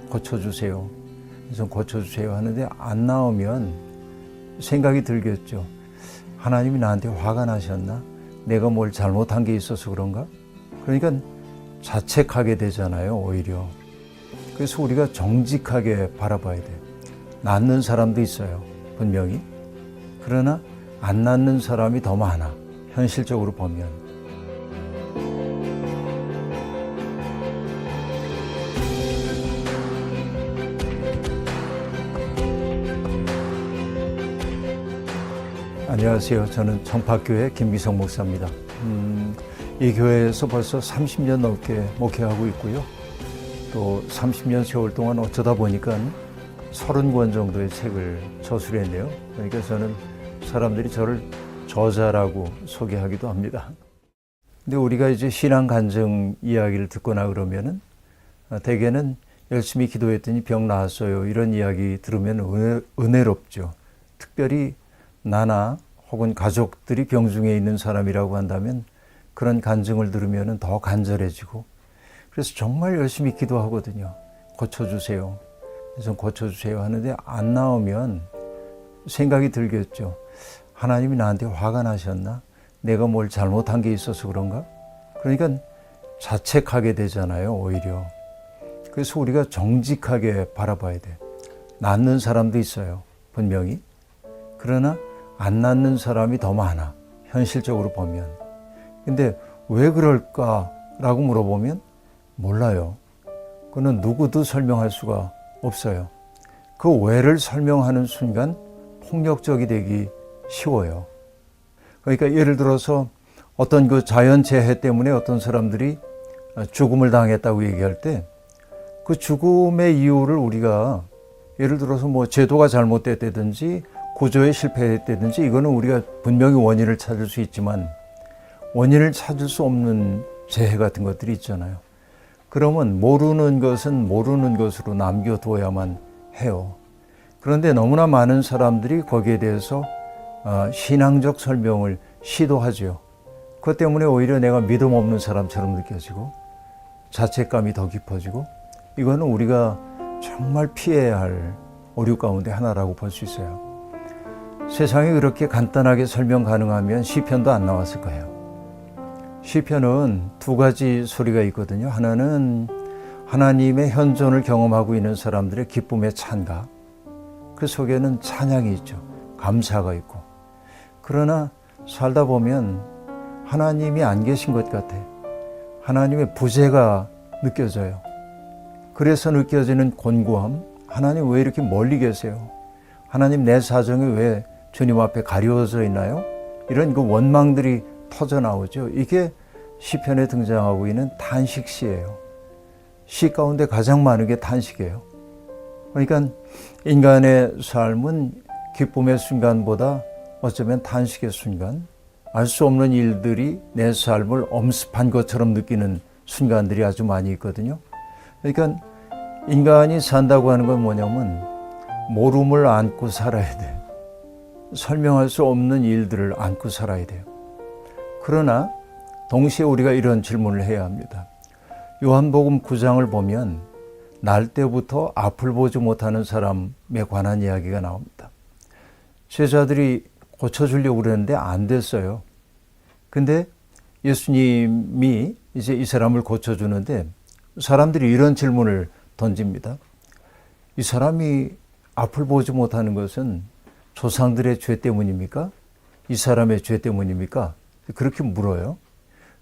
고쳐주세요. 좀 고쳐주세요 하는데 안 나오면 생각이 들겠죠. 하나님이 나한테 화가 나셨나? 내가 뭘 잘못한 게 있어서 그런가? 그러니까 자책하게 되잖아요, 오히려. 그래서 우리가 정직하게 바라봐야 돼요. 낫는 사람도 있어요, 분명히. 그러나 안 낫는 사람이 더 많아, 현실적으로 보면. 안녕하세요. 저는 청파교회 김미성 목사입니다. 이 교회에서 벌써 30년 넘게 목회하고 있고요. 또 30년 세월 동안 어쩌다 보니까 30권 정도의 책을 저술했네요. 그러니까 저는 사람들이 저를 저자라고 소개하기도 합니다. 근데 우리가 이제 신앙 간증 이야기를 듣거나 그러면은 대개는 열심히 기도했더니 병 나았어요, 이런 이야기 들으면 은혜롭죠. 특별히 나나 혹은 가족들이 병중에 있는 사람이라고 한다면 그런 간증을 들으면 더 간절해지고, 그래서 정말 열심히 기도하거든요. 고쳐주세요. 좀 고쳐주세요 하는데 안 나오면 생각이 들겠죠. 하나님이 나한테 화가 나셨나? 내가 뭘 잘못한 게 있어서 그런가? 그러니까 자책하게 되잖아요, 오히려. 그래서 우리가 정직하게 바라봐야 돼요. 낫는 사람도 있어요, 분명히. 그러나 안 낫는 사람이 더 많아, 현실적으로 보면. 근데 왜 그럴까라고 물어보면 몰라요. 그거는 누구도 설명할 수가 없어요. 그 왜를 설명하는 순간 폭력적이 되기 쉬워요. 그러니까 예를 들어서 어떤 그 자연재해 때문에 어떤 사람들이 죽음을 당했다고 얘기할 때 그 죽음의 이유를 우리가 예를 들어서 뭐 제도가 잘못됐다든지 구조에 실패했다든지 이거는 우리가 분명히 원인을 찾을 수 있지만 원인을 찾을 수 없는 재해 같은 것들이 있잖아요. 그러면 모르는 것은 모르는 것으로 남겨두어야만 해요. 그런데 너무나 많은 사람들이 거기에 대해서 신앙적 설명을 시도하죠. 그것 때문에 오히려 내가 믿음 없는 사람처럼 느껴지고 자책감이 더 깊어지고, 이거는 우리가 정말 피해야 할 오류 가운데 하나라고 볼 수 있어요. 세상이 그렇게 간단하게 설명 가능하면 시편도 안 나왔을 거예요. 시편은 두 가지 소리가 있거든요. 하나는 하나님의 현존을 경험하고 있는 사람들의 기쁨의 찬가, 그 속에는 찬양이 있죠. 감사가 있고. 그러나 살다 보면 하나님이 안 계신 것 같아. 하나님의 부재가 느껴져요. 그래서 느껴지는 곤고함, 하나님 왜 이렇게 멀리 계세요? 하나님 내 사정이 왜 주님 앞에 가려져 있나요? 이런 그 원망들이 터져 나오죠. 이게 시편에 등장하고 있는 탄식시예요. 시 가운데 가장 많은 게 탄식이에요. 그러니까 인간의 삶은 기쁨의 순간보다 어쩌면 탄식의 순간, 알 수 없는 일들이 내 삶을 엄습한 것처럼 느끼는 순간들이 아주 많이 있거든요. 그러니까 인간이 산다고 하는 건 뭐냐면 모름을 안고 살아야 돼요. 설명할 수 없는 일들을 안고 살아야 돼요. 그러나 동시에 우리가 이런 질문을 해야 합니다. 요한복음 9장을 보면 날 때부터 앞을 보지 못하는 사람에 관한 이야기가 나옵니다. 제자들이 고쳐주려고 그랬는데 안 됐어요. 근데 예수님이 이제 이 사람을 고쳐주는데 사람들이 이런 질문을 던집니다. 이 사람이 앞을 보지 못하는 것은 조상들의 죄 때문입니까? 이 사람의 죄 때문입니까? 그렇게 물어요.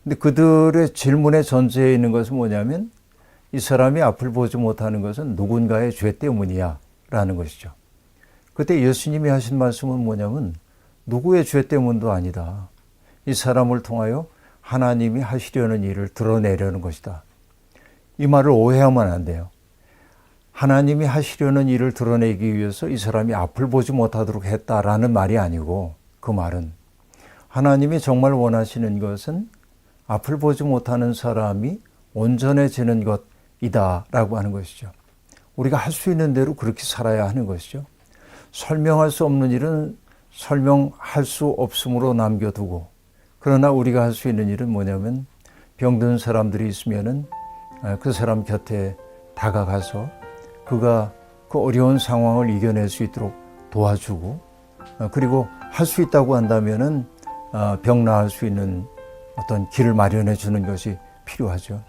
근데 그들의 질문의 전제에 있는 것은 뭐냐면 이 사람이 앞을 보지 못하는 것은 누군가의 죄 때문이야 라는 것이죠. 그때 예수님이 하신 말씀은 뭐냐면 누구의 죄 때문도 아니다. 이 사람을 통하여 하나님이 하시려는 일을 드러내려는 것이다. 이 말을 오해하면 안 돼요. 하나님이 하시려는 일을 드러내기 위해서 이 사람이 앞을 보지 못하도록 했다라는 말이 아니고, 그 말은 하나님이 정말 원하시는 것은 앞을 보지 못하는 사람이 온전해지는 것이다 라고 하는 것이죠. 우리가 할 수 있는 대로 그렇게 살아야 하는 것이죠. 설명할 수 없는 일은 설명할 수 없음으로 남겨두고, 그러나 우리가 할 수 있는 일은 뭐냐면 병든 사람들이 있으면은 그 사람 곁에 다가가서 그가 그 어려운 상황을 이겨낼 수 있도록 도와주고, 그리고 할 수 있다고 한다면은 병 나을 수 있는 어떤 길을 마련해 주는 것이 필요하죠.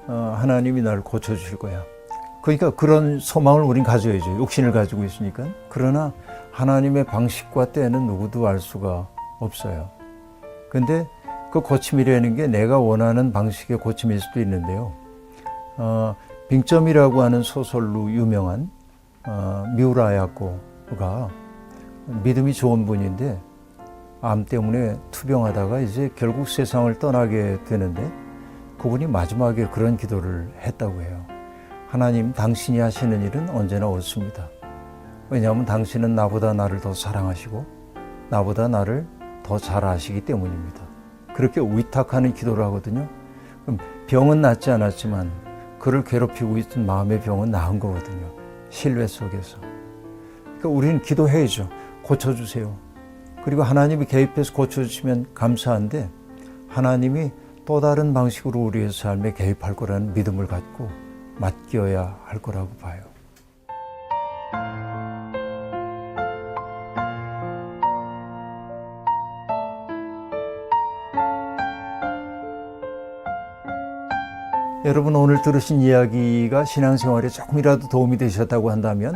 하나님이 나를 고쳐주실 거야. 그러니까 그런 소망을 우린 가져야죠. 욕심을 가지고 있으니까. 그러나 하나님의 방식과 때는 누구도 알 수가 없어요. 근데 그 고침이라는 게 내가 원하는 방식의 고침일 수도 있는데요. 빙점이라고 하는 소설로 유명한 미우라 야코가 믿음이 좋은 분인데 암 때문에 투병하다가 이제 결국 세상을 떠나게 되는데 그분이 마지막에 그런 기도를 했다고 해요. 하나님, 당신이 하시는 일은 언제나 옳습니다. 왜냐하면 당신은 나보다 나를 더 사랑하시고 나보다 나를 더 잘 아시기 때문입니다. 그렇게 위탁하는 기도를 하거든요. 그럼 병은 낫지 않았지만 그를 괴롭히고 있던 마음의 병은 나은 거거든요. 신뢰 속에서. 그러니까 우리는 기도해야죠. 고쳐주세요. 그리고 하나님이 개입해서 고쳐주시면 감사한데 하나님이 또 다른 방식으로 우리의 삶에 개입할 거라는 믿음을 갖고 맡겨야 할 거라고 봐요. 여러분, 오늘 들으신 이야기가 신앙생활에 조금이라도 도움이 되셨다고 한다면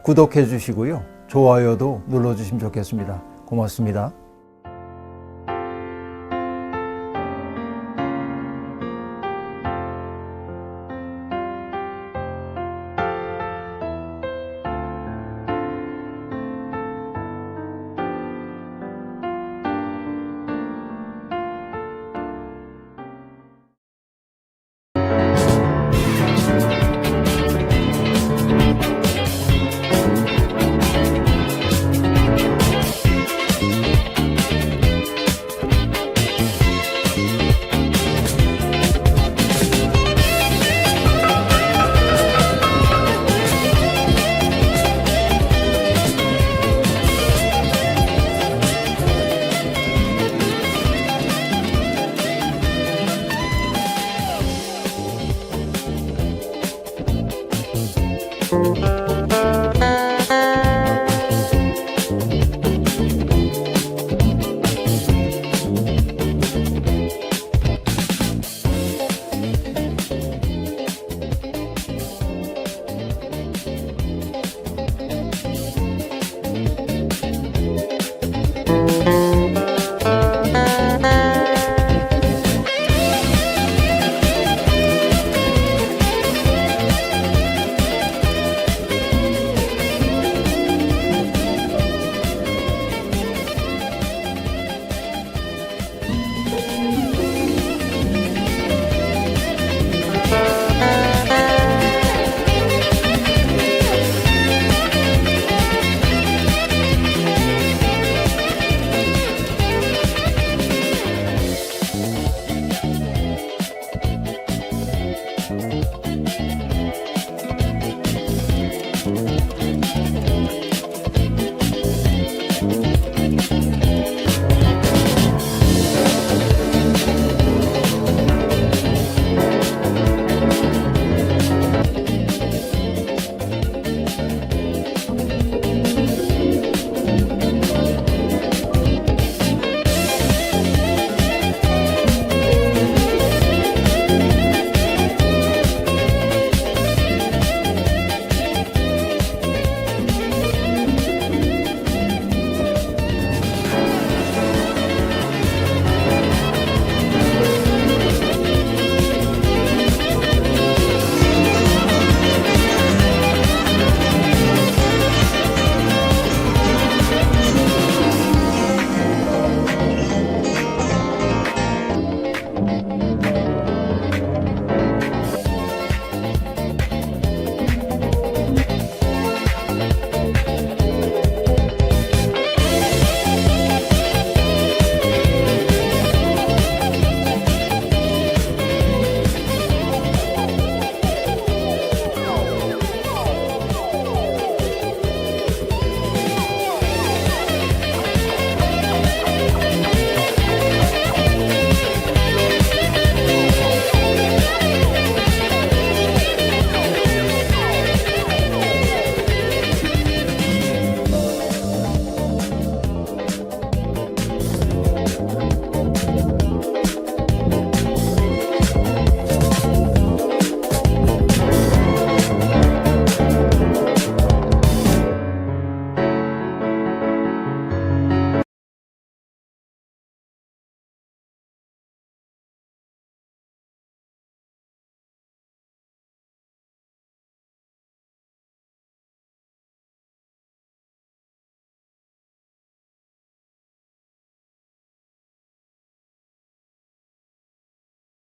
구독해 주시고요. 좋아요도 눌러주시면 좋겠습니다. 고맙습니다.